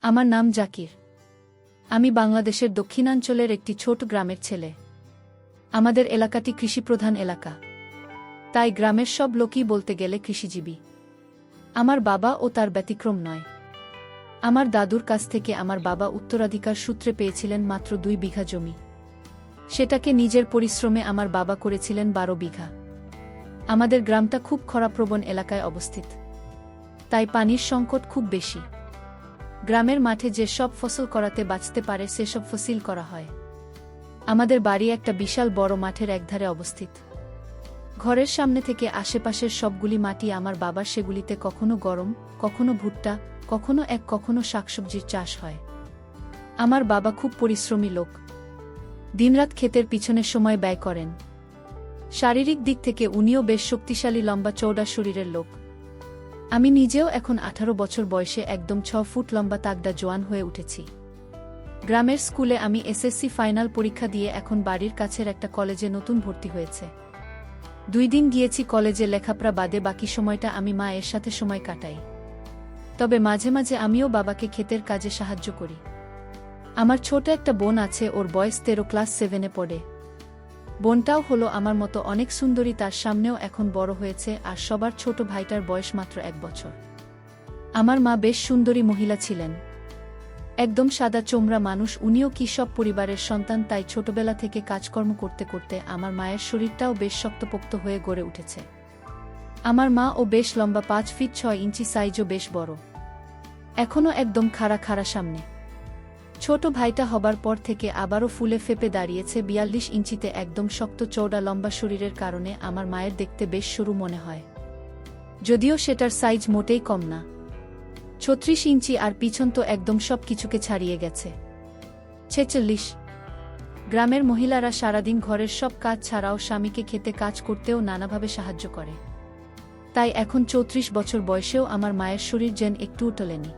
আমার নাম জাকির। আমি বাংলাদেশের দক্ষিণাঞ্চলের একটি ছোট গ্রামের ছেলে। আমাদের এলাকাটি কৃষিপ্রধান এলাকা, তাই গ্রামের সব লোকই বলতে গেলে কৃষিজীবী। আমার বাবা ও তার ব্যতিক্রম নয়। আমার দাদুর কাছ থেকে আমার বাবা উত্তরাধিকার সূত্রে পেয়েছিলেন মাত্র 2 বিঘা জমি। সেটাকে নিজের পরিশ্রমে আমার বাবা করেছিলেন 12 বিঘা। আমাদের গ্রামটা খুব খরাপ্রবণ এলাকায় অবস্থিত, তাই পানির সংকট খুব বেশি। গ্রামের মাঠে যে সব ফসল করাতে বাঁচতে পারে সেসব ফসিল করা হয়। আমাদের বাড়ি একটা বিশাল বড় মাঠের একধারে অবস্থিত। ঘরের সামনে থেকে আশেপাশের সবগুলি মাটি আমার বাবার, সেগুলিতে কখনো গরম, কখনো ভুট্টা, কখনো শাকসবজির চাষ হয়। আমার বাবা খুব পরিশ্রমী লোক। দিনরাত ক্ষেতের পিছনে সময় ব্যয় করেন। শারীরিক দিক থেকে উনিও বেশ শক্তিশালী, লম্বা চওড়া শরীরের লোক। আমি নিজেও এখন 18 বছর বয়সে একদম 6 ফুট লম্বা তাগড়া জোয়ান হয়ে উঠেছি। গ্রামের স্কুলে আমি এসএসসি ফাইনাল পরীক্ষা দিয়ে এখন বাড়ির কাছের একটা কলেজে নতুন ভর্তি হয়েছে। 2 দিন গিয়েছি কলেজে লেখাপড়া বাদে, বাকি সময়টা আমি মায়ের সাথে সময় কাটাই। তবে মাঝে মাঝে আমিও বাবাকে ক্ষেতের কাজে সাহায্য করি। আমার ছোট একটা বোন আছে, ওর বয়স 13, ক্লাস 7-এ পড়ে। বোনটাও হলো আমার মতো অনেক সুন্দরী, তার সামনেও এখন বড় হয়েছে। আর সবার ছোট ভাইটার বয়স মাত্র 1 বছর। আমার মা বেশ সুন্দরী মহিলা ছিলেন, একদম সাদা চোমরা মানুষ। উনিও কৃষক পরিবারের সন্তান, তাই ছোটবেলা থেকে কাজকর্ম করতে করতে আমার মায়ের শরীরটাও বেশ শক্তপোক্ত হয়ে গড়ে উঠেছে। আমার মা ও বেশ লম্বা, 5 ফিট 6 ইঞ্চি, সাইজও বেশ বড়, এখনও একদম খাড়া খাড়া সামনে। ছোট ভাইটা হবার পর থেকে আবারও ফুলে ফেপে দাঁড়িয়েছে 42 ইঞ্চিতে, একদম শক্ত চওড়া লম্বা শরীরের কারণে আমার মায়ের দেখতে বেশ সরু মনে হয়, যদিও সেটার সাইজ মোটেই কম না, 36 ইঞ্চি। আর পিছন তো একদম সব কিছুকে ছাড়িয়ে গেছে, 46। গ্রামের মহিলারা সারাদিন ঘরের সব কাজ ছাড়াও স্বামীকে খেতে কাজ করতেও নানাভাবে সাহায্য করে, তাই এখন 34 বছর বয়সেও আমার মায়ের শরীর যেন একটুও টলেনি।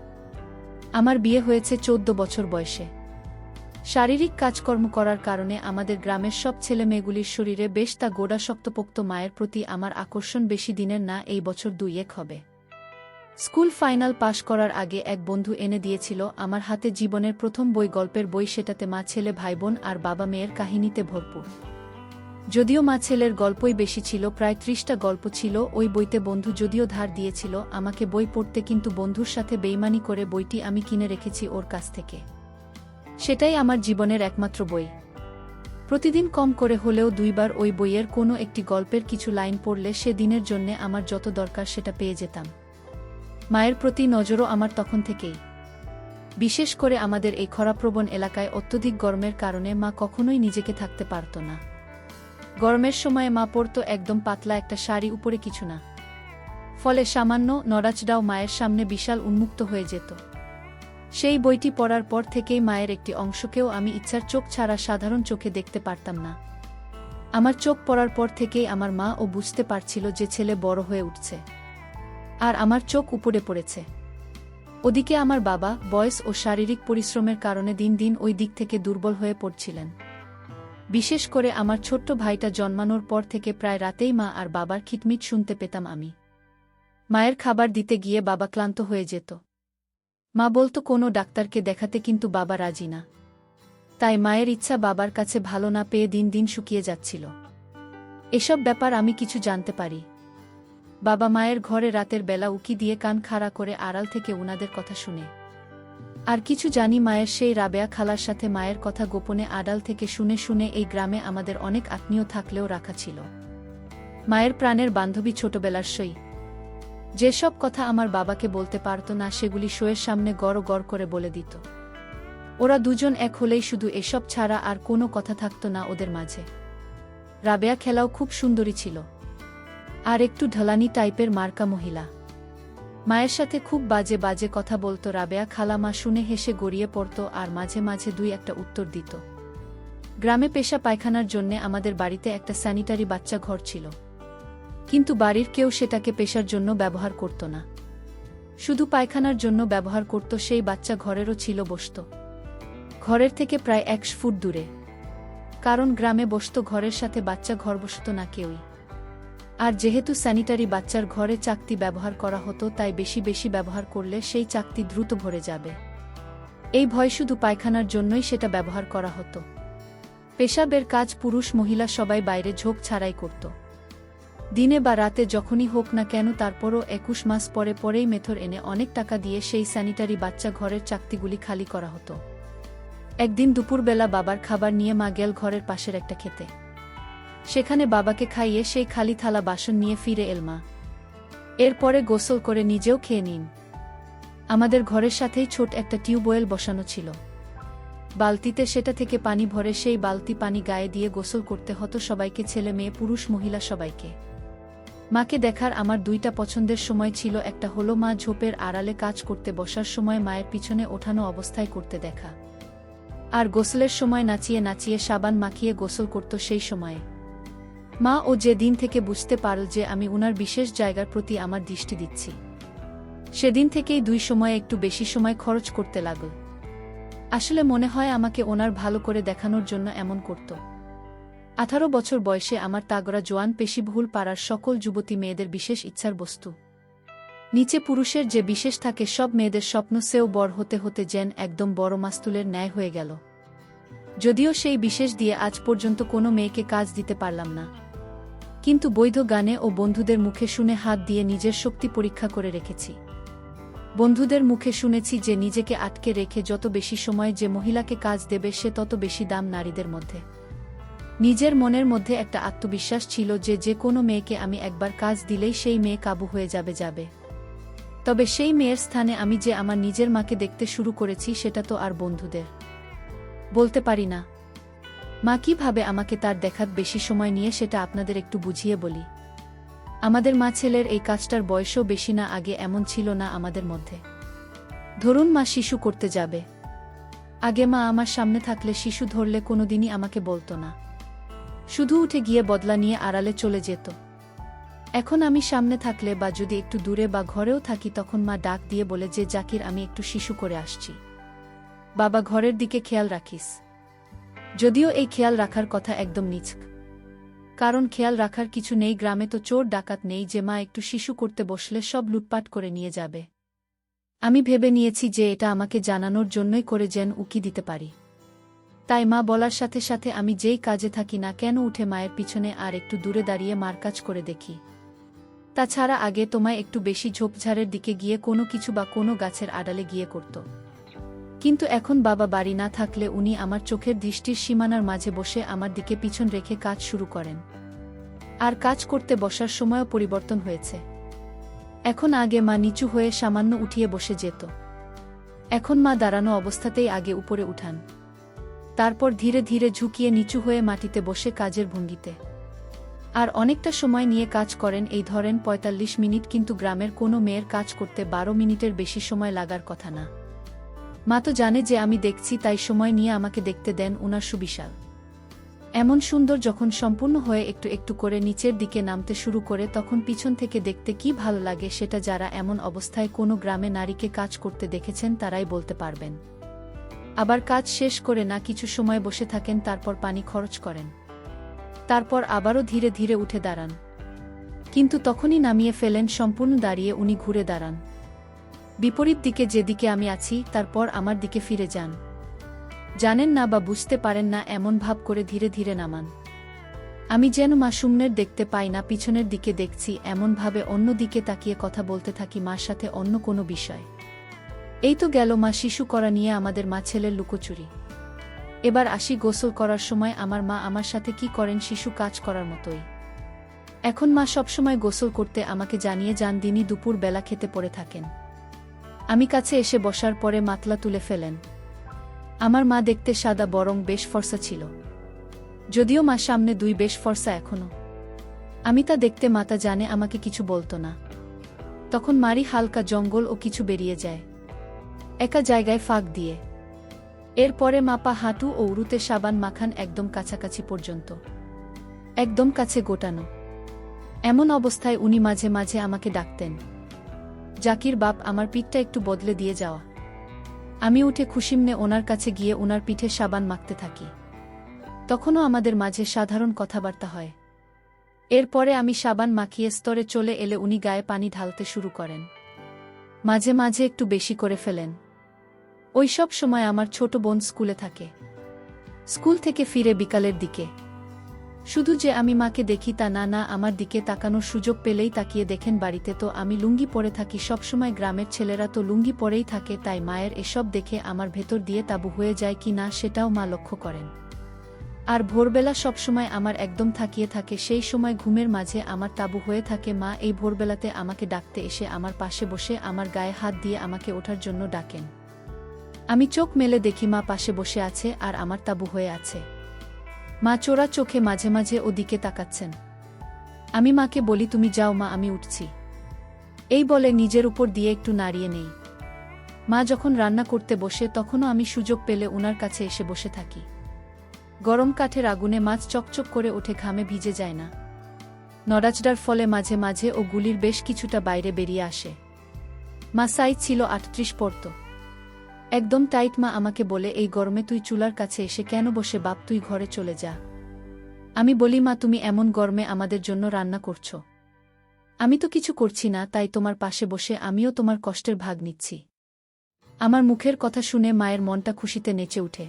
আমার বিয়ে হয়েছে 14 বছর বয়সে। শারীরিক কাজকর্ম করার কারণে আমাদের গ্রামের সব ছেলে মেয়েগুলির শরীরে বেশ তা গোড়া শক্তপোক্ত। মায়ের প্রতি আমার আকর্ষণ বেশি দিনের না, এই বছর 2-1 হবে। স্কুল ফাইনাল পাশ করার আগে এক বন্ধু এনে দিয়েছিল আমার হাতে জীবনের প্রথম বই, গল্পের বই। সেটাতে মা ছেলে, ভাইবোন আর বাবা মেয়ের কাহিনীতে ভরপুর। যদিও মা ছেলের গল্পই বেশি ছিল, প্রায় 30টা গল্প ছিল ওই বইতে। বন্ধু যদিও ধার দিয়েছিল আমাকে বই পড়তে, কিন্তু বন্ধুর সাথে বেইমানি করে বইটি আমি কিনে রেখেছি ওর কাছ থেকে। সেটাই আমার জীবনের একমাত্র বই। প্রতিদিন কম করে হলেও 2 বার ওই বইয়ের কোনো একটি গল্পের কিছু লাইন পড়লে সে দিনের জন্যে আমার যত দরকার সেটা পেয়ে যেতাম। মায়ের প্রতি নজরও আমার তখন থেকেই। বিশেষ করে আমাদের এই খরাপ্রবণ এলাকায় অত্যধিক গরমের কারণে মা কখনোই নিজেকে থাকতে পারত না। গরমের সময়ে মা পরত একদম পাতলা একটা শাড়ি, উপরে কিছু না, ফলে সামান্য নড়াচড়াও মায়ের সামনে বিশাল উন্মুক্ত হয়ে যেত। সেই বইটি পড়ার পর থেকেই মায়ের একটি অংশকেও আমি ইচ্ছার চোখ ছাড়া সাধারণ চোখে দেখতে পারতাম না। আমার চোখ পড়ার পর থেকেই আমার মা ও বুঝতে পারছিল যে ছেলে বড় হয়ে উঠছে, আর আমার চোখ উপড়ে পড়েছে। ওদিকে আমার বাবা বয়স ও শারীরিক পরিশ্রমের কারণে দিন দিন ওই দিক থেকে দুর্বল হয়ে পড়ছিলেন। বিশেষ করে আমার ছোট্ট ভাইটা জন্মানোর পর থেকে প্রায় রাতেই মা আর বাবার খিটমিট শুনতে পেতাম আমি। মায়ের খাবার দিতে গিয়ে বাবা ক্লান্ত হয়ে যেত। মা বলতো কোনো ডাক্তারকে দেখাতে, কিন্তু বাবা রাজি না। তাই মায়ের ইচ্ছা বাবার কাছে ভালো না পেয়ে দিন দিন শুকিয়ে যাচ্ছিল। এসব ব্যাপার আমি কিছু জানতে পারি। বাবা মায়ের ঘরে রাতের বেলা উকি দিয়ে কান খাড়া করে আড়াল থেকে উনাদের কথা শুনে। আর কিছু জানি মায়ের সেই রাবেয়া খালার সাথে মায়ের কথা গোপনে আড়াল থেকে শুনে শুনে। এই গ্রামে আমাদের অনেক আত্মীয় থাকলেও রাখা ছিল মায়ের প্রাণের বান্ধবী ছোটবেলার সই। যেসব কথা আমার বাবাকে বলতে পারত না সেগুলি সইয়ের সামনে গড় গড় করে বলে দিত। ওরা দুজন এক হলেই শুধু এসব ছাড়া আর কোনো কথা থাকত না ওদের মাঝে। রাবেয়া খেলাও খুব সুন্দরী ছিল, আর একটু ঢলানি টাইপের মার্কা মহিলা। মায়ের সাথে খুব বাজে বাজে কথা বলতো রাবেয়া খালা। মা শুনে হেসে গড়িয়ে পড়ত আর মাঝে মাঝে 2-1টা উত্তর দিত। গ্রামে পেশা পায়খানার জন্যে আমাদের বাড়িতে একটা স্যানিটারি বাচ্চা ঘর ছিল, কিন্তু বাড়ির কেউ সেটাকে পেশার জন্য ব্যবহার করত না, শুধু পায়খানার জন্য ব্যবহার করত। সেই বাচ্চা ঘরেরও ছিল, বসত ঘরের থেকে প্রায় 1 ফুট দূরে, কারণ গ্রামে বসত ঘরের সাথে বাচ্চা ঘর বসত না কেউই। আর যেহেতু স্যানিটারি বাচ্চার ঘরে চাকতি ব্যবহার করা হতো, তাই বেশি বেশি ব্যবহার করলে সেই চাকতি দ্রুত ভরে যাবে। এই ভয় শুধু পায়খানার জন্যই সেটা ব্যবহার করা হতো। পেশাবের কাজ পুরুষ মহিলা সবাই বাইরে ঝোঁক ছাড়াই করত। দিনে বা রাতে যখনই হোক না কেন, তারপরও 21 মাস পরে পরেই মেথর এনে অনেক টাকা দিয়ে সেই স্যানিটারি বাচ্চা ঘরের চাকতিগুলি খালি করা হতো। একদিন দুপুরবেলা বাবার খাবার নিয়ে মা গেল ঘরের পাশের একটা খেতে। সেখানে বাবাকে খাইয়ে সেই খালি থালা বাসন নিয়ে ফিরে এল মা। এরপরে গোসল করে নিজেও খেয়ে নিন। আমাদের ঘরের সাথেই ছোট একটা টিউবওয়েল বসানো ছিল। বালতিতে সেটা থেকে পানি ভরে সেই বালতি পানি গায়ে দিয়ে গোসল করতে হতো সবাইকে, ছেলে মেয়ে পুরুষ মহিলা সবাইকে। মাকে দেখার আমার দুইটা পছন্দের সময় ছিল, একটা হলো মা ঝোপের আড়ালে কাজ করতে বসার সময় মায়ের পিছনে ওঠানো অবস্থায় করতে দেখা, আর গোসলের সময় নাচিয়ে নাচিয়ে সাবান মাখিয়ে গোসল করত সেই সময়ে। মা ও যে দিন থেকে বুঝতে পারল যে আমি উনার বিশেষ জায়গার প্রতি আমার দৃষ্টি দিচ্ছি, সেদিন থেকেই দুই সময়ে একটু বেশি সময় খরচ করতে লাগল। আসলে মনে হয় আমাকে ওনার ভালো করে দেখানোর জন্য এমন করত। 18 বছর বয়সে আমার তাগড়া জোয়ান পেশিবহুল পাড়ার সকল যুবতী মেয়েদের বিশেষ ইচ্ছার বস্তু। নিচে পুরুষের যে বিশেষ থাকে, সব মেয়েদের স্বপ্ন সেও বড় হতে হতে যেন একদম বড় মাস্তুলের ন্যায় হয়ে গেল। যদিও সেই বিশেষ দিয়ে আজ পর্যন্ত কোনো মেয়েকে কাজ দিতে পারলাম না, কিন্তু বৈধ গানে ও বন্ধুদের মুখে শুনে হাত দিয়ে নিজের শক্তি পরীক্ষা করে রেখেছি। বন্ধুদের মুখে শুনেছি যে নিজেকে আটকে রেখে যত বেশি সময় যে মহিলাকে কাজ দেবে সে তত বেশি দাম নারীদের মধ্যে। নিজের মনের মধ্যে একটা আত্মবিশ্বাস ছিল যে যে কোনো মেয়েকে আমি একবার কাজ দিলেই সেই মেয়ে কাবু হয়ে যাবে। তবে সেই মেয়ের স্থানে আমি যে আমার নিজের মাকে দেখতে শুরু করেছি, সেটা তো আর বন্ধুদের বলতে পারি না। মা কিভাবে আমাকে তার দেখাত বেশি সময় নিয়ে সেটা আপনাদের একটু বুঝিয়ে বলি। আমাদের মা ছেলের এই কাজটার বয়সও বেশি না, আগে এমন ছিল না আমাদের মধ্যে। ধরুন মা শিশু করতে যাবে, আগে মা আমার সামনে থাকলে শিশু ধরলে কোনোদিনই আমাকে বলতো না, শুধু উঠে গিয়ে বদলা নিয়ে আড়ালে চলে যেত। এখন আমি সামনে থাকলে বা যদি একটু দূরে বা ঘরেও থাকি, তখন মা ডাক দিয়ে বলে যে জাকির, আমি একটু শিশু করে আসছি, বাবা ঘরের দিকে খেয়াল রাখিস। যদিও এই খেয়াল রাখার কথা একদম নিছক, কারণ খেয়াল রাখার কিছু নেই, গ্রামে তো চোর ডাকাত নেই যে মা একটু শিশু করতে বসলে সব লুটপাট করে নিয়ে যাবে। আমি ভেবে নিয়েছি যে এটা আমাকে জানানোর জন্যই করে যেন উকি দিতে পারি। তাই মা বলার সাথে সাথে আমি যেই কাজে থাকি না কেন উঠে মায়ের পিছনে আর একটু দূরে দাঁড়িয়ে মার কাজ করে দেখি। তাছাড়া আগে তোমায় একটু বেশি ঝোপঝাড়ের দিকে গিয়ে কোনো কিছু বা কোনো গাছের আড়ালে গিয়ে করত, কিন্তু এখন বাবা বাড়ি না থাকলে উনি আমার চোখের দৃষ্টির সীমানার মাঝে বসে আমার দিকে পিছন রেখে কাজ শুরু করেন। আর কাজ করতে বসার সময়ও পরিবর্তন হয়েছে। এখন আগে মা নিচু হয়ে সামান্য উঠিয়ে বসে যেত, এখন মা দাঁড়ানো অবস্থাতেই আগে উপরে উঠান, তারপর ধীরে ধীরে ঝুঁকিয়ে নিচু হয়ে মাটিতে বসে কাজের ভঙ্গিতে আর অনেকটা সময় নিয়ে কাজ করেন। এই ধরেন 45 মিনিট, কিন্তু গ্রামের কোনো মেয়ের কাজ করতে 12 মিনিটের বেশি সময় লাগার কথা না। মা তো জানে যে আমি দেখছি, তাই সময় নিয়ে আমাকে দেখতে দেন উনার সুবিশাল এমন সুন্দর। যখন সম্পূর্ণ হয়ে একটু একটু করে নিচের দিকে নামতে শুরু করে, তখন পিছন থেকে দেখতে কি ভালো লাগে সেটা যারা এমন অবস্থায় কোনো গ্রামে নারীকে কাজ করতে দেখেছেন তারাই বলতে পারবেন। আবার কাজ শেষ করে না কিছু সময় বসে থাকেন, তারপর পানি খরচ করেন, তারপর আবারও ধীরে ধীরে উঠে দাঁড়ান, কিন্তু তখনই নামিয়ে ফেলেন সম্পূর্ণ। দাঁড়িয়ে উনি ঘুরে দাঁড়ান বিপরীত দিকে, যেদিকে আমি আছি, তারপর আমার দিকে ফিরে যান। জানেন না বা বুঝতে পারেন না এমন ভাব করে ধীরে ধীরে নামান। আমি যেন মাসুমনের দেখতে পাই না, পিছনের দিকে দেখছি এমন ভাবে অন্য দিকে তাকিয়ে কথা বলতে থাকি মার সাথে অন্য কোনো বিষয়। এই তো গেল মা শিশু করা নিয়ে আমাদের মা ছেলের লুকোচুরি। এবার আসি গোসল করার সময় আমার মা আমার সাথে কি করেন, শিশু কাজ করার মতোই। এখন মা সবসময় গোসল করতে আমাকে জানিয়ে যান, দিনই দুপুর বেলা খেতে পড়ে থাকেন। আমি কাছে এসে বসার পরে মাতলা তুলে ফেলেন। আমার মা দেখতে সাদা, বরং বেশ ফর্সা ছিল, যদিও মা সামনে দুই বেশ ফর্সা এখনো। আমি তা দেখতে মাতা জানে আমাকে কিছু বলতো না। তখন মারি হালকা জঙ্গল ও কিছু বেরিয়ে যায় একা জায়গায় ফাঁক দিয়ে। এরপরে মাপা হাঁটু ও উরুতে সাবান মাখান একদম কাছাকাছি পর্যন্ত, একদম কাছে গোটানো। এমন অবস্থায় উনি মাঝে মাঝে আমাকে ডাকতেন, জাকির বাপ, আমার পিঠটা একটু বদলে দিয়ে যাওয়া। আমি উঠে খুশিমনে ওনার কাছে গিয়ে ওনার পিঠে সাবান মাখতে থাকি। তখনও আমাদের মাঝে সাধারণ কথাবার্তা হয়। এরপরে আমি সাবান মাখিয়ে স্তরে চলে এলে উনি গায়ে পানি ঢালতে শুরু করেন, মাঝে মাঝে একটু বেশি করে ফেলেন। ওই সব সময় আমার ছোট বোন স্কুলে থাকে। স্কুল থেকে ফিরে বিকালের দিকে শুধু যে আমি মাকে দেখি তা না, না, আমার দিকে তাকানোর সুযোগ পেলেই তাকিয়ে দেখেন। বাড়িতে তো আমি লুঙ্গি পরে থাকি সবসময়, গ্রামের ছেলেরা তো লুঙ্গি পরেই থাকে, তাই মায়ের এসব দেখে আমার ভেতর দিয়ে তাবু হয়ে যায় কি না সেটাও মা লক্ষ্য করেন। আর ভোরবেলা সবসময় আমার একদম থাকিয়ে থাকে, সেই সময় ঘুমের মাঝে আমার তাবু হয়ে থাকে। মা এই ভোরবেলাতে আমাকে ডাকতে এসে আমার পাশে বসে আমার গায়ে হাত দিয়ে আমাকে ওঠার জন্য ডাকেন। আমি চোখ মেলে দেখি মা পাশে বসে আছে আর আমার তাবু হয়ে আছে। মা চোরা চোখে মাঝে মাঝে ওদিকে তাকাচ্ছেন। আমি মাকে বলি, তুমি যাও মা, আমি উঠছি। এই বলে নিজের উপর দিয়ে একটু নাড়িয়ে নেই। মা যখন রান্না করতে বসে তখনও আমি সুযোগ পেলে উনার কাছে এসে বসে থাকি। গরম কাঠের আগুনে মাছ চকচক করে ওঠে, ঘামে ভিজে যায় না। নড়াচড়ার ফলে মাঝে মাঝে ও গুলির বেশ কিছুটা বাইরে বেরিয়ে আসে। মা সাইজ ছিল 38 পড়ত, একদম টাইট। মা আমাকে বলে, এই গরমে তুই চুলার কাছে এসে কেন বসে বাপ, তুই ঘরে চলে যা। আমি বলি, মা তুমি এমন গরমে আমাদের জন্য রান্না করছো, আমি তো কিছু করছি না, তাই তোমার পাশে বসে আমিও তোমার কষ্টের ভাগ নিচ্ছি। আমার মুখের কথা শুনে মায়ের মনটা খুশিতে নেচে উঠে।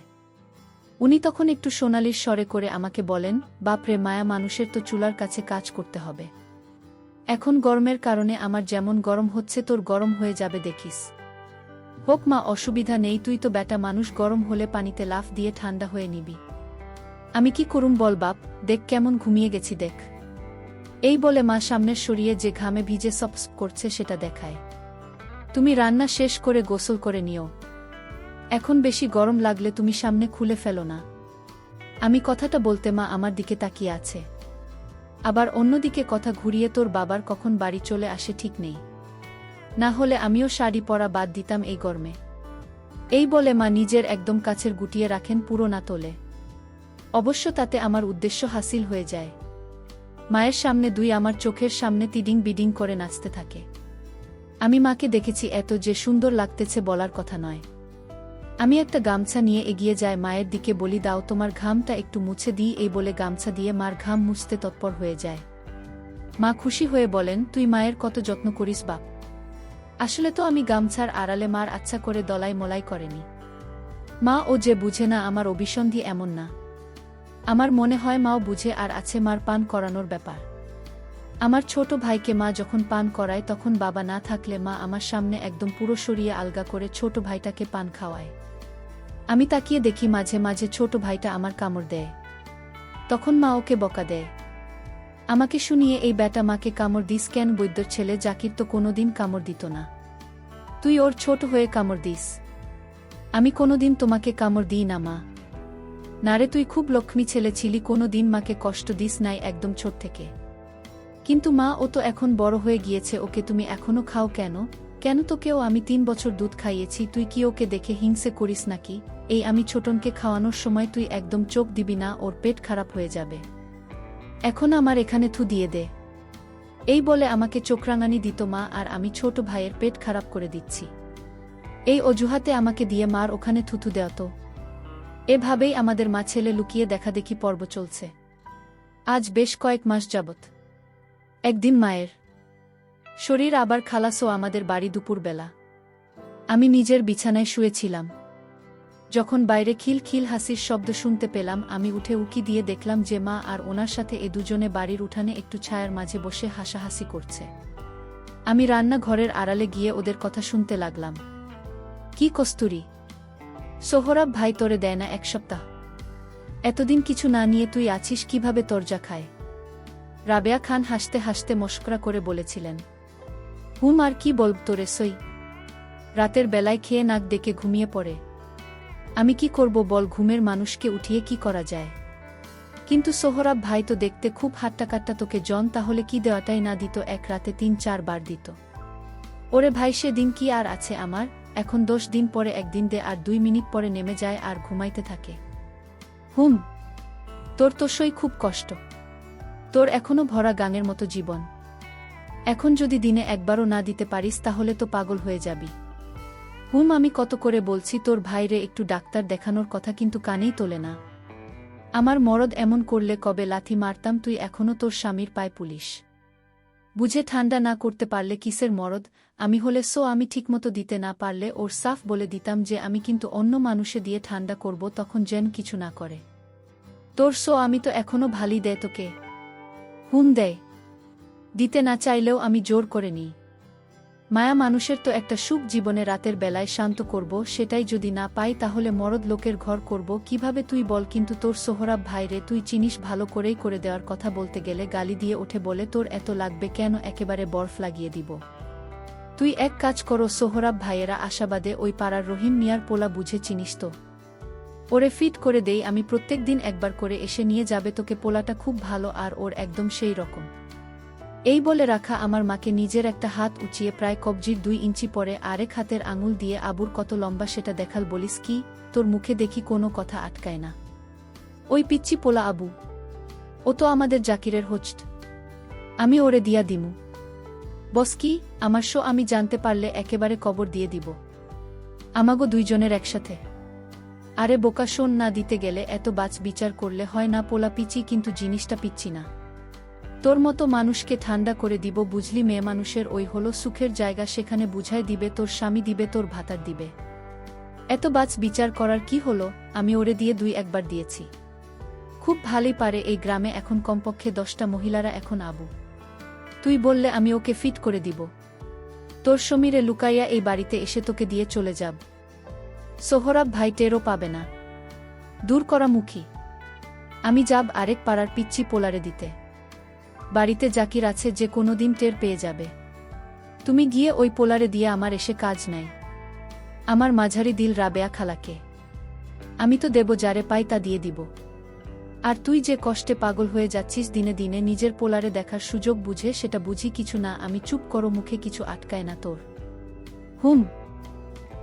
উনি তখন একটু সোনালির স্বরে করে আমাকে বলেন, বাপরে মায়া, মানুষের তো চুলার কাছে কাজ করতে হবে। এখন গরমের কারণে আমার যেমন গরম হচ্ছে তোর গরম হয়ে যাবে দেখিস। হোক মা, অসুবিধা নেই, তুই তো বেটা মানুষ, গরম হলে পানিতে লাফ দিয়ে ঠান্ডা হয়ে নিবি। আমি কি করুম বল বাপ, দেখ কেমন ঘুমিয়ে গেছি দেখ। এই বলে মা সামনের সরিয়ে যে ঘামে ভিজে সপস করছে সেটা দেখায়। তুমি রান্না শেষ করে গোসল করে নিও, এখন বেশি গরম লাগলে তুমি সামনে খুলে ফেলো না। আমি কথাটা বলতে মা আমার দিকে তাকিয়ে আছে, আবার অন্যদিকে কথা ঘুরিয়ে তোর বাবার কখন বাড়ি চলে আসে ঠিক নেই, না হলে আমিও শাড়ি পরা বাদ দিতাম এই গরমে। এই বলে মা নিজের একদম কাছের গুটিয়ে রাখেন, পুরো না তোলে। অবশ্য তাতে আমার উদ্দেশ্য হাসিল হয়ে যায়। মায়ের সামনে দুই আমার চোখের সামনে তিডিং বিডিং করে নাচতে থাকে। আমি মাকে দেখেছি এত যে সুন্দর লাগতেছে বলার কথা নয়। আমি একটা গামছা নিয়ে এগিয়ে যাই, মায়ের দিকে বলি, দাও তোমার ঘামটা একটু মুছে দিই। এই বলে গামছা দিয়ে মার ঘাম মুছতে তৎপর হয়ে যায়। মা খুশি হয়ে বলেন, তুই মায়ের কত যত্ন করিস বাপ। আসলে তো আমি গামছার আড়ালে মার আচ্ছা করে দলাই মলাই করেনি। মা ও যে বুঝে না আমার অভিসন্ধি এমন না। আমার মনে হয় মাও বুঝে আর আছে মার পান করানোর ব্যাপার। আমার ছোট ভাইকে মা যখন পান করায় তখন বাবা না থাকলে মা আমার সামনে একদম পুরো সরিয়ে আলগা করে ছোট ভাইটাকে পান খাওয়ায়। আমি তাকিয়ে দেখি মাঝে মাঝে ছোট ভাইটা আমার কামড় দেয়, তখন মা ওকে বকা দেয়। আমাকে শুনিয়ে, এই ব্যাটা মাকে কামড় দিস কেন, বৈদ্যর ছেলে জাকির তো কোনোদিন কামড় দিত না, তুই ওর ছোট হয়ে কামড় দিস। আমি কোনোদিন তোমাকে কামড় দিই না মা। নারে, তুই খুব লক্ষ্মী ছেলে ছিলি, কোনোদিন মাকে কষ্ট দিস নাই একদম ছোট থেকে। কিন্তু মা, ও তো এখন বড় হয়ে গিয়েছে, ওকে তুমি এখনো খাও কেন? কেন তোকেও আমি 3 বছর দুধ খাইয়েছি, তুই কি ওকে দেখে হিংসে করিস নাকি? এই আমি ছোটনকে খাওয়ানোর সময় তুই একদম চোখ দিবি না, ওর পেট খারাপ হয়ে যাবে। এখন আমার এখানে থু দিয়ে দে। এই বলে আমাকে চোখরাঙানি দিত মা, আর আমি ছোট ভাইয়ের পেট খারাপ করে দিচ্ছি এই অজুহাতে আমাকে দিয়ে মার ওখানে থুথু দেওয়া। তো এভাবেই আমাদের মা ছেলে লুকিয়ে দেখাদেখি পর্ব চলছে আজ বেশ কয়েক মাস যাবত। একদিন মায়ের শরীর আবার খালাসও আমাদের বাড়ি দুপুরবেলা। আমি নিজের বিছানায় শুয়েছিলাম, যখন বাইরে খিল খিল হাসির শব্দ শুনতে পেলাম। আমি উঠে উকি দিয়ে দেখলাম যে মা আর ওনার সাথে এ দুজনে বাড়ির উঠানে একটু ছায়ার মাঝে বসে হাসাহাসি করছে। আমি রান্নাঘরের আড়ালে গিয়ে ওদের কথা শুনতে লাগলাম। কি কস্তুরি, সোহরাব ভাই তোরে দেয় না 1 সপ্তাহ? এতদিন কিছু না নিয়ে তুই আছিস কিভাবে? তরজা খায়। রাবেয়া খান হাসতে হাসতে মশকরা করে বলেছিলেন। হুম, আর কি বলব তোরে, সই রাতের বেলায় খেয়ে নাক ডেকে ঘুমিয়ে পড়ে। আমি কি করব বল, ঘুমের মানুষকে উঠিয়ে কি করা যায়? কিন্তু সোহরাব ভাই তো দেখতে খুব হাট্টাকাট্টা, তোকে জন তাহলে কি দেওয়াটাই না দিত? এক রাতে 3-4 বার দিত। ওরে ভাই, সে দিন কি আর আছে আমার? এখন 10 দিন পরে একদিন দে, আর 2 মিনিট পরে নেমে যায় আর ঘুমাইতে থাকে। হুম, তোর তো সই খুব কষ্ট, তোর এখনো ভরা গাঙের মতো জীবন। এখন যদি দিনে একবারও না দিতে পারিস তাহলে তো পাগল হয়ে যাবি। হুম, আমি কত করে বলছি তোর ভাইরে একটু ডাক্তার দেখানোর কথা, কিন্তু কানেই তোলে না। আমার মরদ এমন করলে কবে লাথি মারতাম, তুই এখনো তোর স্বামীর পায় পুলিশ। বুঝে ঠান্ডা না করতে পারলে কিসের মরদ? আমি হলে আমি ঠিকমতো দিতে না পারলে ওর সাফ বলে দিতাম যে আমি কিন্তু অন্য মানুষে দিয়ে ঠান্ডা করব, তখন যেন কিছু না করে। তোর আমি তো এখনো ভালই দেয় তোকে। হুম দেয়। দিতে না চাইলেও আমি জোর করে নিই। মায়া মানুষের তো একটা সুখ জীবনে রাতের বেলায় শান্ত করব, সেটাই যদি না পাই তাহলে মরদ লোকের ঘর করব কিভাবে তুই বল। কিন্তু তোর সোহরাব ভাইরে তুই চিনিস ভালো করেই করে দেওয়ার কথা বলতে গেলে গালি দিয়ে ওঠে বলে তোর এত লাগবে কেন, একেবারে বরফ লাগিয়ে দিব। তুই এক কাজ করো সোহরাব ভাইয়েরা আশাবাদে ওই পাড়ার রহিম মিয়ার পোলা বুঝে চিনিস তো? ওরে ফিট করে দেই আমি, প্রত্যেক দিন একবার করে এসে নিয়ে যাবে তোকে, পোলাটা খুব ভালো আর ওর একদম সেই রকম। এই বলে রাখা আমার মাকে নিজের একটা হাত উঁচিয়ে প্রায় কবজির 2 ইঞ্চি পরে আরেক হাতের আঙুল দিয়ে আবুর কত লম্বা সেটা দেখাল। বলিস কি, তোর মুখে দেখি কোনো কথা আটকায় না। ওই পিচ্চি পোলা আবু, ও তো আমাদের জাকিরের হোস্ট, আমি ওরে দিয়া দিমু। বস কি আমার আমি জানতে পারলে একেবারে কবর দিয়ে দিব আমাগো দুইজনের একসাথে। আরে বোকা শোন, না দিতে গেলে এত বাছ বিচার করলে হয় না, পোলা পিচি কিন্তু জিনিসটা পিচ্ছি না। তোর মতো মানুষকে ঠান্ডা করে দিব বুঝলি, মেয়ে মানুষের ওই হলো সুখের জায়গা, সেখানে বুঝায় দিবে তোর স্বামী দিবে তোর ভাতার দিবে। এত বাছ বিচার করার কি হলো, আমি ওরে দিয়ে 2-1 বার দিয়েছি। খুব ভালোই পারে এই গ্রামে এখন কমপক্ষে 10টা মহিলারা। এখন আবু তুই বললে আমি ওকে ফিট করে দিব। তোর সমীরে লুকাইয়া এই বাড়িতে এসে তোকে দিয়ে চলে যাব। সোহরাব ভাই টেরও পাবে না, দূর করা মুখী। আমি যাব আরেক পাড়ার পিচ্চি পোলারে দিতে। বাড়িতে জাকির আছে, যে কোনোদিন টের পেয়ে যাবে। তুমি গিয়ে ওই পোলারে দিয়ে আমার এসে কাজ নাই। আমার মাঝারি দিল রাবেয়া খালাকে আমি তো দেব, যারে পাই তা দিয়ে দিব। আর তুই যে কষ্টে পাগল হয়ে যাচ্ছিস দিনে দিনে নিজের পোলারে দেখার সুযোগ বুঝে, সেটা বুঝি কিছু না আমি। চুপ করো, মুখে কিছু আটকায় না তোর। হুম,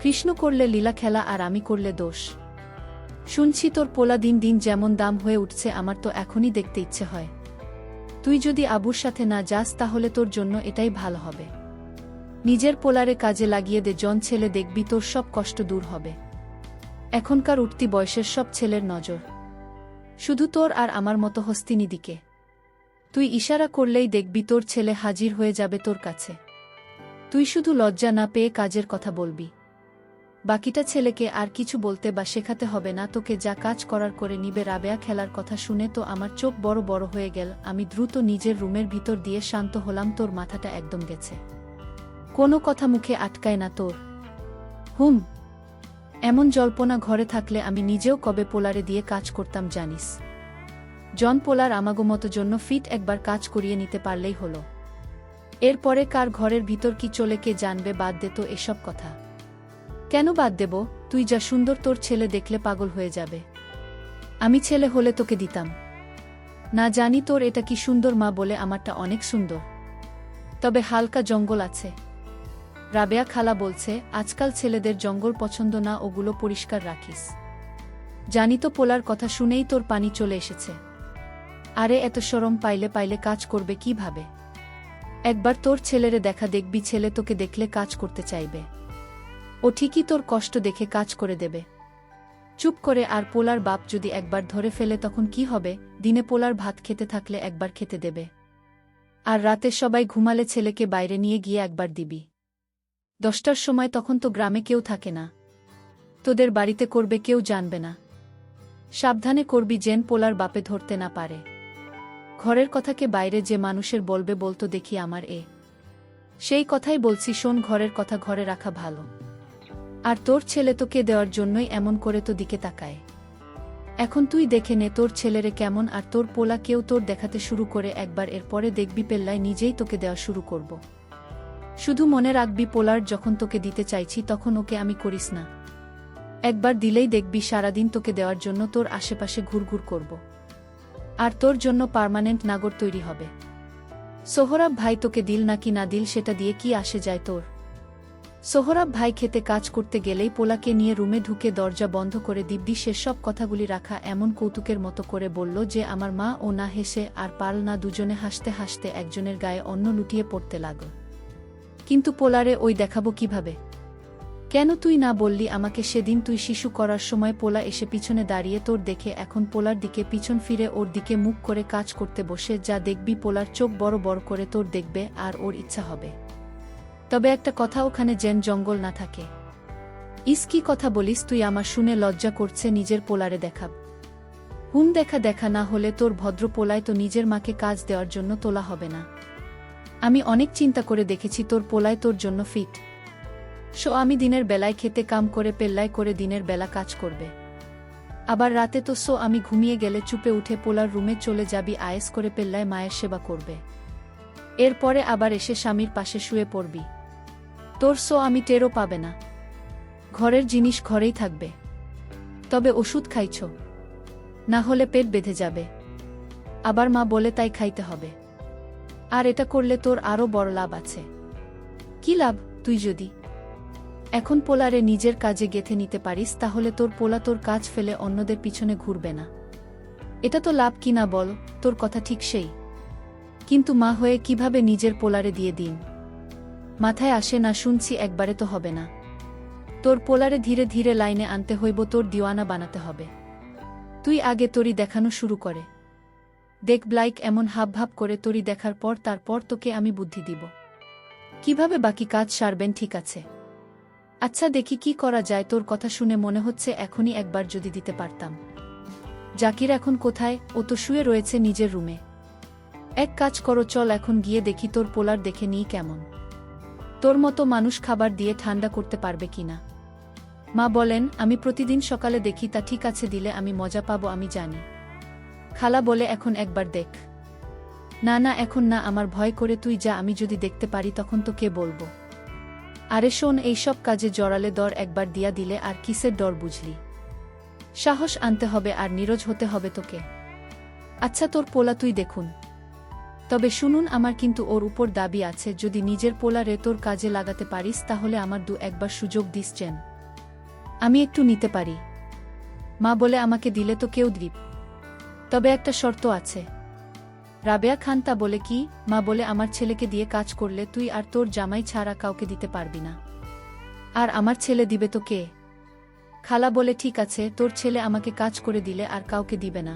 কৃষ্ণ করলে লীলা খেলা আর আমি করলে দোষ। শুনছি তোর পোলা দিন দিন যেমন দাম হয়ে উঠছে, আমার তো এখনই দেখতে ইচ্ছে হয়। তুই যদি আবুর সাথে না যাস তাহলে তোর জন্য এটাই ভালো হবে। নিজের পোলারে কাজে লাগিয়ে দে, জন ছেলে দেখবি তোর সব কষ্ট দূর হবে। এখনকার উঠতি বয়সের সব ছেলের নজর শুধু তোর আর আমার মতো হস্তিনী দিকে। তুই ইশারা করলেই দেখবি তোর ছেলে হাজির হয়ে যাবে তোর কাছে। তুই শুধু লজ্জা না পেয়ে কাজের কথা বলবি। বাকিটা ছেলেকে আর কিছু বলতে বা শেখাতে হবে না তোকে, যা কাজ করার করে নিবে। রাবেয়া খেলার কথা শুনে তো আমার চোখ বড় বড় হয়ে গেল। আমি দ্রুত নিজের রুমের ভিতর দিয়ে শান্ত হলাম। তোর মাথাটা একদম গেছে, কোনো কথা মুখে আটকায় না তোর? হুম, এমন জল্পনা ঘরে থাকলে আমি নিজেও কবে পোলারে দিয়ে কাজ করতাম জানিস। জন পোলার আমাগো মতো জন্য ফিট একবার কাজ করিয়ে নিতে পারলেই হলো। এরপরে কার ঘরের ভিতর কি চলে কে জানবে। বাদ দে তো এসব কথা। কেন বাদ দেব, তুই যা সুন্দর, তোর ছেলে দেখলে পাগল হয়ে যাবে। আমি ছেলে হলে তোকে দিতাম না। জানি তোর এটা কি সুন্দর মা বলে, আমারটা অনেক সুন্দর, তবে হালকা জঙ্গল আছে। রাবেয়া খালা বলছে আজকাল ছেলেদের জঙ্গল পছন্দ না, ওগুলো পরিষ্কার রাখিস। জানি তো পোলার কথা শুনেই তোর পানি চলে এসেছে। আরে এত শরম পাইলে কাজ করবে কিভাবে? একবার তোর ছেলেরে দেখা, দেখবি ছেলে তোকে দেখলে কাজ করতে চাইবে। ও ঠিকই তোর কষ্ট দেখে কাজ করে দেবে। চুপ করে। আর পোলার বাপ যদি একবার ধরে ফেলে তখন কি হবে? দিনে পোলার ভাত খেতে থাকলে একবার খেতে দেবে, আর রাতে সবাই ঘুমালে ছেলেকে বাইরে নিয়ে গিয়ে একবার দিবি। 10টার সময় তখন তো গ্রামে কেউ থাকে না, তোদের বাড়িতে করবে, কেউ জানবে না। সাবধানে করবি যেন পোলার বাপে ধরতে না পারে। ঘরের কথাকে বাইরে যে মানুষের বলবে বলতো দেখি আমার সেই কথাই বলছি শোন, ঘরের কথা ঘরে রাখা ভালো। আর তোর ছেলে তোকে দেওয়ার জন্যই এমন করে তো দিকে তাকায়। এখন তুই দেখে নে তোর ছেলেরে কেমন, আর তোর পোলা কেউ তোর দেখাতে শুরু করে একবার, এরপরে দেখবি পেল্লায় নিজেই তোকে দেওয়া শুরু করব। শুধু মনে রাখবি পোলার যখন তোকে দিতে চাইছি তখন ওকে আমি করিস না। একবার দিলেই দেখবি সারাদিন তোকে দেওয়ার জন্য তোর আশেপাশে ঘুরঘুর করব, আর তোর জন্য পার্মানেন্ট নাগর তৈরি হবে। সোহরাব ভাই তোকে দিল নাকি না দিল সেটা দিয়ে কি আসে যায় তোর? সোহরাব ভাই খেতে কাজ করতে গেলেই পোলাকে নিয়ে রুমে ঢুকে দরজা বন্ধ করে দিব্যি সেসব কথাগুলি রাখা এমন কৌতুকের মতো করে বলল যে আমার মা ও না হেসে আর পারল না। দুজনে হাসতে হাসতে একজনের গায়ে অন্য লুটিয়ে পড়তে লাগল। কিন্তু পোলারে ওই দেখাবো কিভাবে? কেন তুই না বললি আমাকে সেদিন? তুই শিশু করার সময় পোলা এসে পিছনে দাঁড়িয়ে তোর দেখে এখন পোলার দিকে পিছন ফিরে ওর দিকে মুখ করে কাজ করতে বসে, যা দেখবি পোলার চোখ বড় বড় করে তোর দেখবে আর ওর ইচ্ছা হবে তবে একটা কথা, ওখানে যেন জঙ্গল না থাকে। ইস, কি কথা বলিস তুই, আমার শুনে লজ্জা করছে। নিজের পোলারে দেখাব? দেখা দেখা না হলে তোর ভদ্র পোলায় তো নিজের মাকে কাজ দেওয়ার জন্য তোলা হবে না। আমি অনেক চিন্তা করে দেখেছি, তোর পোলায় তোর জন্য ফিট। আমি দিনের বেলায় খেতে কাম করে পেল্লায় করে দিনের বেলা কাজ করবে, আবার রাতে তো আমি ঘুমিয়ে গেলে চুপে উঠে পোলার রুমে চলে যাবি, আয়েস করে পেল্লায় মায়ের সেবা করবে। এরপরে আবার এসে স্বামীর পাশে শুয়ে পড়বি। তোর আমি টেরও পাবে না। ঘরের জিনিস ঘরেই থাকবে। তবে ওষুধ খাইছ, না হলে পেট বেঁধে যাবে। আবার মা বলে তাই খাইতে হবে। আর এটা করলে তোর আরও বড় লাভ আছে। কি লাভ? তুই যদি এখন পোলারে নিজের কাজে গেঁথে নিতে পারিস, তাহলে তোর পোলা তোর কাজ ফেলে অন্যদের পিছনে ঘুরবে না। এটা তো লাভ কিনা বল? তোর কথা ঠিক সেই, কিন্তু মা হয়ে কিভাবে নিজের পোলারে দিয়ে দিন মাথায় আসে না। শুনছি একবারে তো হবে না। তোর পোলারে ধীরে ধীরে লাইনে আনতে হইব, তোর দিওয়ানা বানাতে হবে। তুই আগে তোরি দেখানো শুরু করে দেখ। ব্লাইক এমন হাবভাব করে তোরি দেখার পর তারপর তোকে আমি বুদ্ধি দিব কিভাবে বাকি কাজ সারবেন, ঠিক আছে? আচ্ছা, দেখি কি করা যায়। তোর কথা শুনে মনে হচ্ছে এখনই একবার যদি দিতে পারতাম। জাকির এখন কোথায়? ও তো শুয়ে রয়েছে নিজের রুমে। এক কাজ করো, চল এখন গিয়ে দেখি তোর পোলার, দেখে নিই কেমন। তোর মতো মানুষ খাবার দিয়ে ঠান্ডা করতে পারবে কিনা। মা বলেন, আমি প্রতিদিন সকালে দেখি। তা ঠিক আছে, দিলে আমি মজা পাবো, আমি জানি। খালা বলে, এখন একবার দেখ। না না, এখন না, আমার ভয় করে। তুই যা, আমি যদি দেখতে পারি তখন তো কে বলবো। আরে শোন, এইসব কাজে জড়ালে দর একবার দিয়া দিলে আর কিসের ডর বুঝলি? সাহস আনতে হবে আর নীরজ হতে হবে তোকে। আচ্ছা, তোর পোলা তুই দেখুন। তবে শুনুন, আমার কিন্তু ওর উপর দাবি আছে। যদি নিজের পোলারে তোর কাজে লাগাতে পারিস তাহলে আমার একবার সুযোগ দিস চেন। আমি একটু নিতে পারি। মা বলে, আমাকে দিলে তো কেউ দিব, তবে একটা শর্ত আছে। রাবেয়া খান তা বলে কি? মা বলে, আমার ছেলেকে দিয়ে কাজ করলে তুই আর তোর জামাই ছাড়া কাউকে দিতে পারবি না। আর আমার ছেলে দিবে তো কে? খালা বলে, ঠিক আছে, তোর ছেলে আমাকে কাজ করে দিলে আর কাউকে দিবে না,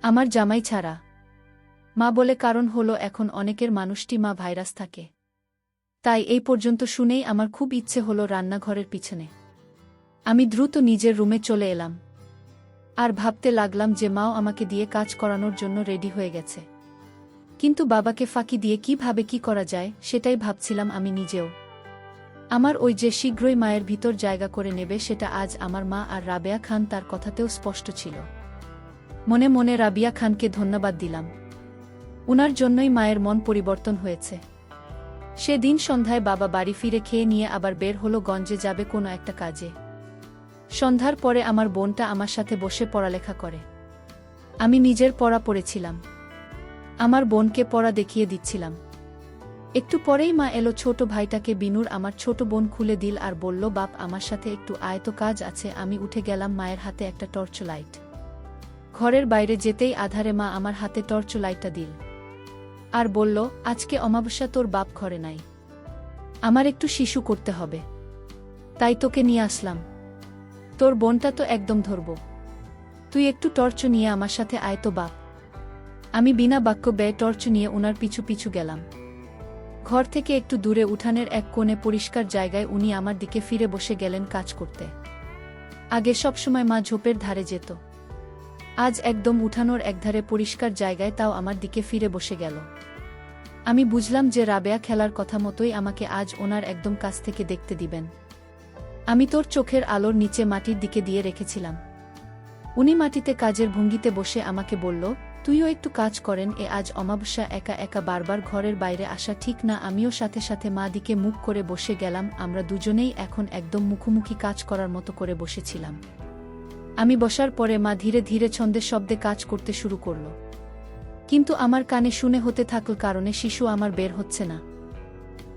আমার জামাই ছাড়া। মা বলে, কারণ হলো এখন অনেকের মানুষটি মা ভাইরাস থাকে। তাই এই পর্যন্ত শুনেই আমার খুব ইচ্ছে হলো রান্নাঘরের পিছনে। আমি দ্রুত নিজের রুমে চলে এলাম আর ভাবতে লাগলাম যে মাও আমাকে দিয়ে কাজ করানোর জন্য রেডি হয়ে গেছে। কিন্তু বাবাকে ফাঁকি দিয়ে কিভাবে কি করা যায় সেটাই ভাবছিলাম আমি নিজেও। আমার ওই যে শীঘ্রই মায়ের ভিতর জায়গা করে নেবে, সেটা আজ আমার মা আর রাবেয়া খান তার কথাতেও স্পষ্ট ছিল। মনে মনে রাবিয়া খানকে ধন্যবাদ দিলাম। উনার জন্যই মায়ের মন পরিবর্তন হয়েছে। সেদিন সন্ধ্যায় বাবা বাড়ি ফিরে খেয়ে নিয়ে আবার বের হলো গঞ্জে যাবে কোনো একটা কাজে। সন্ধ্যার পরে আমার বোনটা আমার সাথে বসে পড়ালেখা করে। আমি নিজের পড়া পড়েছিলাম, আমার বোনকে পড়া দেখিয়ে দিচ্ছিলাম। একটু পরেই মা এলো। ছোট ভাইটাকে বিনুর আমার ছোট বোন খুলে দিল আর বলল, বাপ আমার সাথে একটু আয় তো, কাজ আছে। আমি উঠে গেলাম। মায়ের হাতে একটা টর্চ লাইট। ঘরের বাইরে যেতেই আধারে মা আমার হাতে টর্চ লাইটটা দিল আর বলল, আজকে অমাবস্যা, তোর বাপ ঘরে নাই, আমার একটু শিশু করতে হবে, তাই তোকে নিয়ে আসলাম। তোর বোনটা তো একদম ধরব, তুই একটু টর্চ নিয়ে আমার সাথে আয় তো বাপ। আমি বিনা বাক্য ব্যয়ে টর্চ নিয়ে ওনার পিছু পিছু গেলাম। ঘর থেকে একটু দূরে উঠানের এক কোণে পরিষ্কার জায়গায় উনি আমার দিকে ফিরে বসে গেলেন কাজ করতে। আগে সবসময় মা ঝোপের ধারে যেত, আজ একদম উঠানোর একধারে পরিষ্কার জায়গায়, তাও আমার দিকে ফিরে বসে গেল। আমি বুঝলাম যে রাবেয়া খেলার কথা মতোই আমাকে আজ ওনার একদম কাছ থেকে দেখতে দিবেন। আমি তোর চোখের আলোর নিচে মাটির দিকে দিয়ে রেখেছিলাম। উনি মাটিতে কাজের ভঙ্গিতে বসে আমাকে বলল, তুইও একটু কাজ করেন। আজ অমাবস্যা, একা একা বারবার ঘরের বাইরে আসা ঠিক না। আমিও সাথে সাথে মা দিকে মুখ করে বসে গেলাম। আমরা দুজনেই এখন একদম মুখোমুখি কাজ করার মতো করে বসেছিলাম। আমি বসার পরে মা ধীরে ধীরে ছন্দের শব্দে কাজ করতে শুরু করল, কিন্তু আমার কানে শুনে হতে থাকল কারণে শিশু আমার বের হচ্ছে না।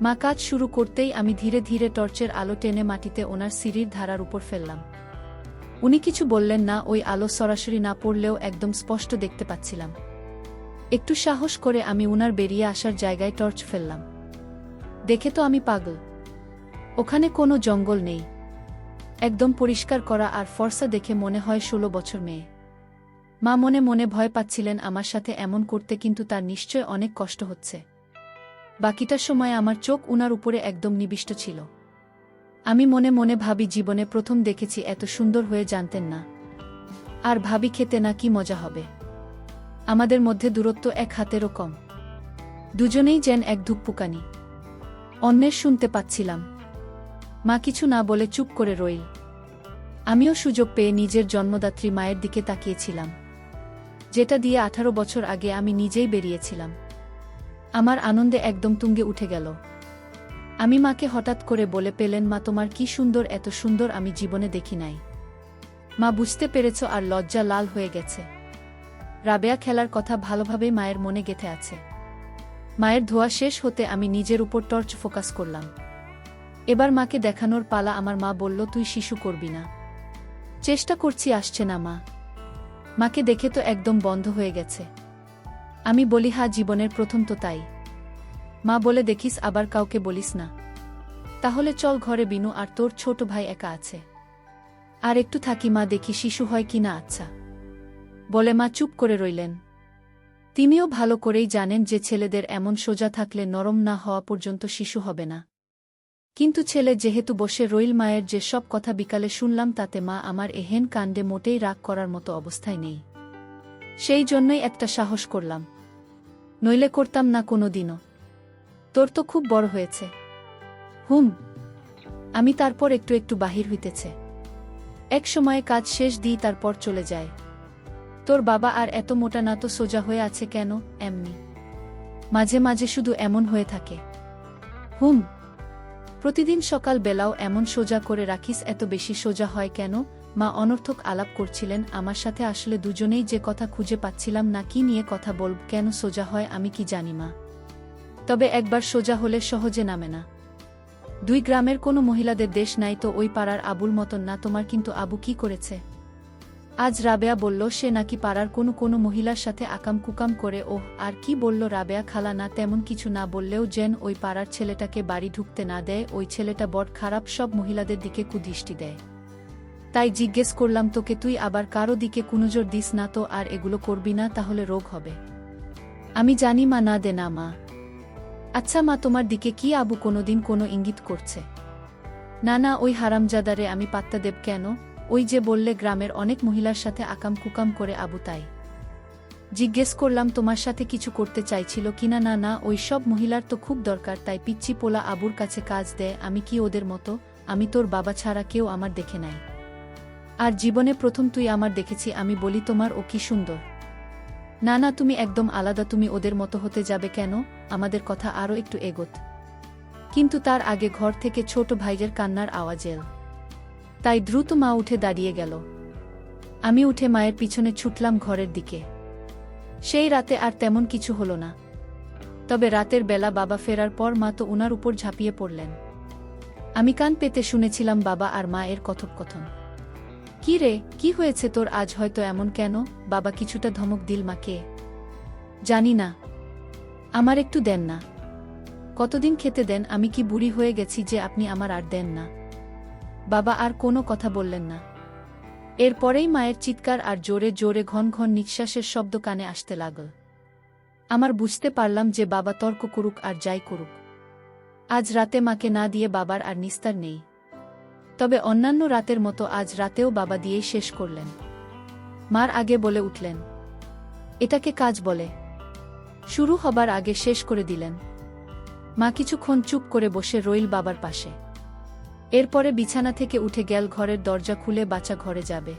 মা কাজ শুরু করতেই আমি ধীরে ধীরে টর্চের আলো টেনে মাটিতে ওনার সিঁড়ির ধারার উপর ফেললাম। উনি কিছু বললেন না। ওই আলো সরাসরি না পড়লেও একদম স্পষ্ট দেখতে পাচ্ছিলাম। একটু সাহস করে আমি উনার বেরিয়ে আসার জায়গায় টর্চ ফেললাম। দেখে তো আমি পাগল, ওখানে কোনো জঙ্গল নেই, একদম পরিষ্কার করা আর ফর্সা, দেখে মনে হয় 16 বছর মেয়ে। মা মনে মনে ভয় পাচ্ছিলেন আমার সাথে এমন করতে, কিন্তু তার নিশ্চয় অনেক কষ্ট হচ্ছে। বাকিটা সময় আমার চোখ উনার উপরে একদম নিবিষ্ট ছিল। আমি মনে মনে ভাবি জীবনে প্রথম দেখেছি এত সুন্দর হয়ে, জানতেন না। আর ভাবি খেতে না কি মজা হবে। আমাদের মধ্যে দূরত্ব এক হাতেরও কম। দুজনেই যেন এক ধুকপুকানি। অন্যের শুনতে পাচ্ছিলাম। মা কিছু না বলে চুপ করে রইল। আমিও সুযোগ পেয়ে নিজের জন্মদাত্রী মায়ের দিকে তাকিয়েছিলাম, যেটা দিয়ে 18 বছর আগে আমি নিজেই বেরিয়েছিলাম। আমার আনন্দে একদম তুঙ্গে উঠে গেল। আমি মাকে হঠাৎ করে বলে পেলেন, মা তোমার কি সুন্দর, এত সুন্দর আমি জীবনে দেখি নাই। মা বুঝতে পেরেছ আর লজ্জা লাল হয়ে গেছে। রাবেয়া খেলার কথা ভালোভাবেই মায়ের মনে গেঁথে আছে। মায়ের ধোয়া শেষ হতে আমি নিজের উপর টর্চ ফোকাস করলাম। এবার মাকে দেখানোর পালা আমার। মা বলল, তুই শিশু করবি না। চেষ্টা করছি, আসছে না মা। মাকে দেখে তো একদম বন্ধ হয়ে গেছে। আমি বলি, হ্যাঁ জীবনের প্রথম তো তাই। মা বলে, দেখিস আবার কাউকে বলিস না। তাহলে চল ঘরে, বিনু আর তোর ছোট ভাই একা আছে। আর একটু থাকি মা, দেখি শিশু হয় কি না। আচ্ছা বলে মা চুপ করে রইলেন। তিনিও ভালো করেই জানেন যে ছেলেদের এমন সোজা থাকলে নরম না হওয়া পর্যন্ত শিশু হবে না। কিন্তু ছেলে যেহেতু বসে রইল, মায়ের যে সব কথা বিকালে শুনলাম তাতে মা আমার এহেন কাণ্ডে মোটেই রাগ করার মতো অবস্থায় নেই। সেই জন্যই একটা সাহস করলাম, নইলে করতাম না কোনো দিনও। তোর তো খুব বড় হয়েছে। হুম। আমি তারপর একটু একটু বাহির হইতেছে। এক সময়ে কাজ শেষ দিই, তারপর চলে যায়। তোর বাবা আর এত মোটা না তো, সোজা হয়ে আছে কেন? এমনি মাঝে মাঝে শুধু এমন হয়ে থাকে। হুম। প্রতিদিন সকাল বেলাও এমন সোজা করে রাখিস, এত বেশি সোজা হয় কেন? মা অনর্থক আলাপ করছিলেন আমার সাথে। আসলে দুজনেই যে কথা খুঁজে পাচ্ছিলাম না, কি নিয়ে কথা বলব। কেন সোজা হয় আমি কি জানি মা, তবে একবার সোজা হলে সহজে নামে না। 2 গ্রামের কোনো মহিলাদের দেশ নাই তো ওই পাড়ার আবুল মতন না। তোমার কিন্তু আবু কি করেছে? আজ রাবেয়া বলল সে নাকি পাড়ার কোনো মহিলার সাথে আকাম কুকাম করে। ওহ, আর কি বলল রাবেয়া খালা? না তেমন কিছু না বললেও যেন ওই পাড়ার ছেলেটাকে বাড়ি ঢুকতে না দেয়। ওই ছেলেটা বড় খারাপ, সব মহিলাদের দিকে কুদৃষ্টি দেয়। তাই জিজ্ঞেস করলাম তোকে, তুই আবার কারো দিকে কুনজর দিস না তো, আর এগুলো করবি না, তাহলে রোগ হবে। আমি জানি মা। না দে না মা। আচ্ছা মা, তোমার দিকে কি আবু কোনোদিন কোনো ইঙ্গিত করছে? না না, ওই হারামজাদারে আমি পাত্তা দেব কেন? ওই যে বললে গ্রামের অনেক মহিলার সাথে আকাম কুকাম করে আবু, তাই জিজ্ঞেস করলাম তোমার সাথে কিছু করতে চাইছিল কিনা। না না, ওই সব মহিলার তো খুব দরকার, তাই পিচ্চি পোলা আবুর কাছে কাজ দেয়। আমি কি ওদের মতো? আমি তোর বাবা ছাড়া কেউ আমার দেখে নাই। আর জীবনে প্রথম তুই আমার দেখেছি। আমি বলি, তোমার ও কি সুন্দর। না না, তুমি একদম আলাদা। তুমি ওদের মতো হতে যাবে কেন? আমাদের কথা আরও একটু এগোত। কিন্তু তার আগে ঘর থেকে ছোট ভাইয়ের কান্নার আওয়াজ এল। তাই দ্রুত মা উঠে দাঁড়িয়ে গেল। আমি উঠে মায়ের পিছনে ছুটলাম ঘরের দিকে। সেই রাতে আর তেমন কিছু হলো না। তবে রাতের বেলা বাবা ফেরার পর মা তো উনার উপর ঝাঁপিয়ে পড়লেন। আমি কান পেতে শুনেছিলাম বাবা আর মা এর কথোপকথন। কি রে, কি হয়েছে তোর আজ হয়তো এমন কেন? বাবা কিছুটা ধমক দিল মাকে। জানি না। আমার একটু দেন না। কতদিন খেতে দেন? আমি কি বুড়ি হয়ে গেছি যে আপনি আমার আর দেন না? বাবা আর কোনো কথা বললেন না। এরপরেই মায়ের চিৎকার আর জোরে জোরে ঘন ঘন নিঃশ্বাসের শব্দ কানে আসতে লাগল। আমার বুঝতে পারলাম যে বাবা তর্ক করুক আর যাই করুক, আজ রাতে মাকে না দিয়ে বাবার আর নিস্তার নেই। তবে অন্যান্য রাতের মতো আজ রাতেও বাবা দিয়েই শেষ করলেন। মার আগে বলে উঠলেন, এটাকে কাজ বলে? শুরু হবার আগে শেষ করে দিলেন। মা কিছুক্ষণ চুপ করে বসে রইল বাবার পাশে। এরপরে বিছানা থেকে উঠে গেল, ঘরের দরজা খুলে বাচ্চা ঘরে যাবে।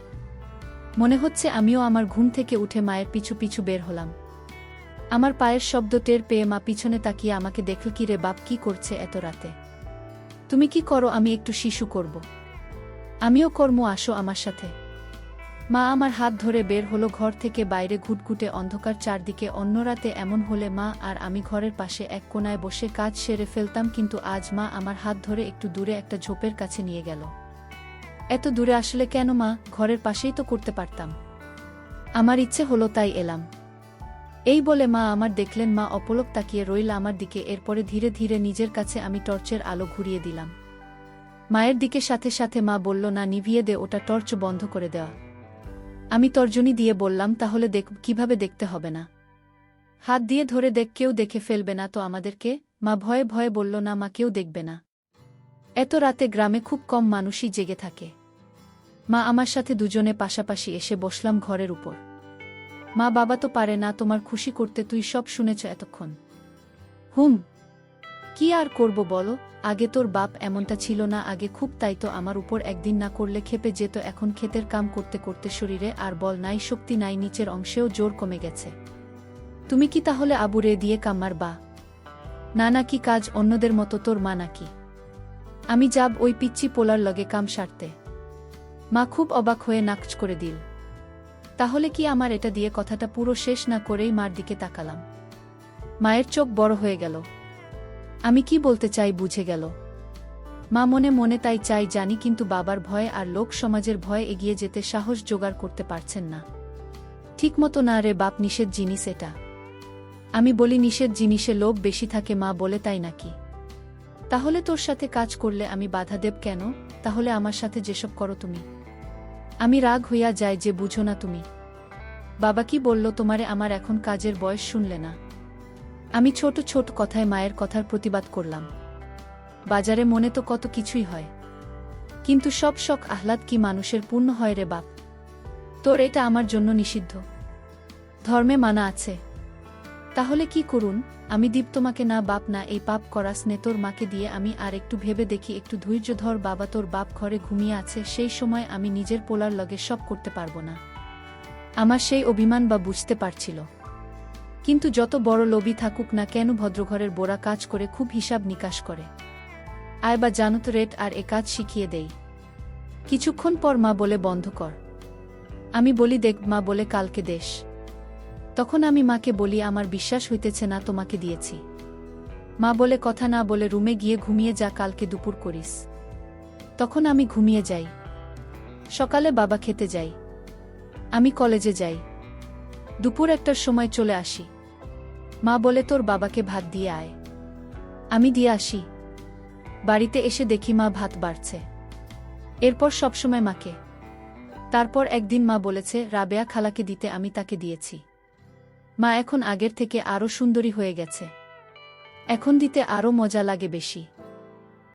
মনে হচ্ছে আমিও আমার ঘুম থেকে উঠে মায়ের পিছু পিছু বের হলাম। আমার পায়ের শব্দ টের পেয়ে মা পিছনে তাকিয়ে আমাকে দেখল। কি রে বাপ, কি করছে এত রাতে? তুমি কি করো? আমি একটু শিশু করব। আমিও কর্ম, আসো আমার সাথে। মা আমার হাত ধরে বের হলো ঘর থেকে। বাইরে ঘুটঘুটে অন্ধকার চারদিকে। অন্য রাতে এমন হলে মা আর আমি ঘরের পাশে এক কোনায় বসে কাজ সেরে ফেলতাম, কিন্তু আজ মা আমার হাত ধরে একটু দূরে একটা ঝোপের কাছে নিয়ে গেল। এত দূরে আসলে কেন মা? ঘরের পাশেই তো করতে পারতাম। আমার ইচ্ছে হলো তাই এলাম। এই বলে মা আমার দেখলেন। মা অপলক তাকিয়ে রইল আমার দিকে। এরপরে ধীরে ধীরে নিজের কাছে আমি টর্চের আলো ঘুরিয়ে দিলাম। মায়ের দিকে সাথে সাথে মা বলল, না নিভিয়ে দে ওটা, টর্চ বন্ধ করে দেওয়া। আমি তর্জনী দিয়ে বললাম, তাহলে দেখ। কিভাবে দেখতে হবে না? হাত দিয়ে ধরে দেখ, কেউ দেখে ফেলবে না তো আমাদেরকে? মা ভয়ে ভয়ে বলল, না মা, কেউ দেখবে না। এত রাতে গ্রামে খুব কম মানুষই জেগে থাকে। মা আমার সাথে দুজনে পাশাপাশি এসে বসলাম ঘরের উপর। মা, বাবা তো পারে না তোমার খুশি করতে, তুই সব শুনেছ এতক্ষণ। হুম, কি আর করব বলো, আগে তোর বাপ এমনটা ছিল না, আগে খুব, তাই তো আমার উপর একদিন না করলে খেপে যেত, এখন ক্ষেতের কাম করতে করতে শরীরে আর বল নাই, শক্তি নাই, নিচের অংশেও জোর কমে গেছে। তুমি কি তাহলে আবুরে দিয়ে কাম্মার বা না, নাকি কাজ অন্যদের মতো তোর মা নাকি? আমি যাব ওই পিচ্চি পোলার লগে কাম সারতে? মা খুব অবাক হয়ে নাকচ করে দিল। তাহলে কি আমার এটা দিয়ে কথাটা পুরো শেষ না করেই মার দিকে তাকালাম। মায়ের চোখ বড় হয়ে গেল। আমি কি বলতে চাই বুঝে গেল। মা মনে মনে তাই চাই জানি, কিন্তু বাবার ভয়ে আর লোক সমাজের ভয়ে এগিয়ে যেতে সাহস জোগাড় করতে পারছেন না। ঠিকমতো না রে বাপ, নিষেধ জিনিস এটা। আমি বলি, নিষেধ জিনিসে লোভ বেশি থাকে মা, বলে তাই নাকি? তাহলে তোর সাথে কাজ করলে আমি বাধা দেব কেন? তাহলে আমার সাথে যেসব করো তুমি। আমি রাগ হইয়া যায় যে বুঝো না তুমি। বাবা কি বলল তোমারে, আমার এখন কাজের বয়স, শুনলে না? আমি ছোট ছোট কথায় মায়ের কথার প্রতিবাদ করলাম। বাজারে মনে তো কত কিছুই হয়, কিন্তু সব শখ আহ্লাদ কি মানুষের পূর্ণ হয় রে বাপ? তোর এটা আমার জন্য নিষিদ্ধ, ধর্মে মানা আছে। তাহলে কি করুন? আমি দিব তোমাকে? না বাপ না, এই পাপ করাস নে, তোর মাকে দিয়ে আমি আর একটু ভেবে দেখি, একটু ধৈর্য ধর বাবা, তোর বাপ ঘরে ঘুমিয়ে আছে, সেই সময় আমি নিজের পোলার লগে সব করতে পারবো না। আমার সেই অভিমান বা বুঝতে পারছিল, কিন্তু যত বড় লোভী থাকুক না কেন, ভদ্রঘরের বোরা কাজ করে খুব হিসাব নিকাশ করে। আয় বা জানত রেট আর এ কাজ শিখিয়ে দেই। কিছুক্ষণ পর মা বলে, বন্ধ কর। আমি বলি, দেখ মা, বলে কালকে দেশ। তখন আমি মাকে বলি, আমার বিশ্বাস হইতেছে না তোমাকে দিয়েছি। মা বলে, কথা না বলে রুমে গিয়ে ঘুমিয়ে যা, কালকে দুপুর করিস। তখন আমি ঘুমিয়ে যাই। সকালে বাবা খেতে যাই, আমি কলেজে যাই। দুপুর 1টার সময় চলে আসি। মা বলে, তোর বাবাকে ভাত দিয়ে আয়। আমি দিয়ে আসি। বাড়িতে এসে দেখি মা ভাত বাড়ছে। এরপর সবসময় মাকে। তারপর একদিন মা বলেছে রাবেয়া খালাকে দিতে, আমি তাকে দিয়েছি। মা এখন আগের থেকে আরো সুন্দরী হয়ে গেছে, এখন দিতে আরো মজা লাগে বেশি।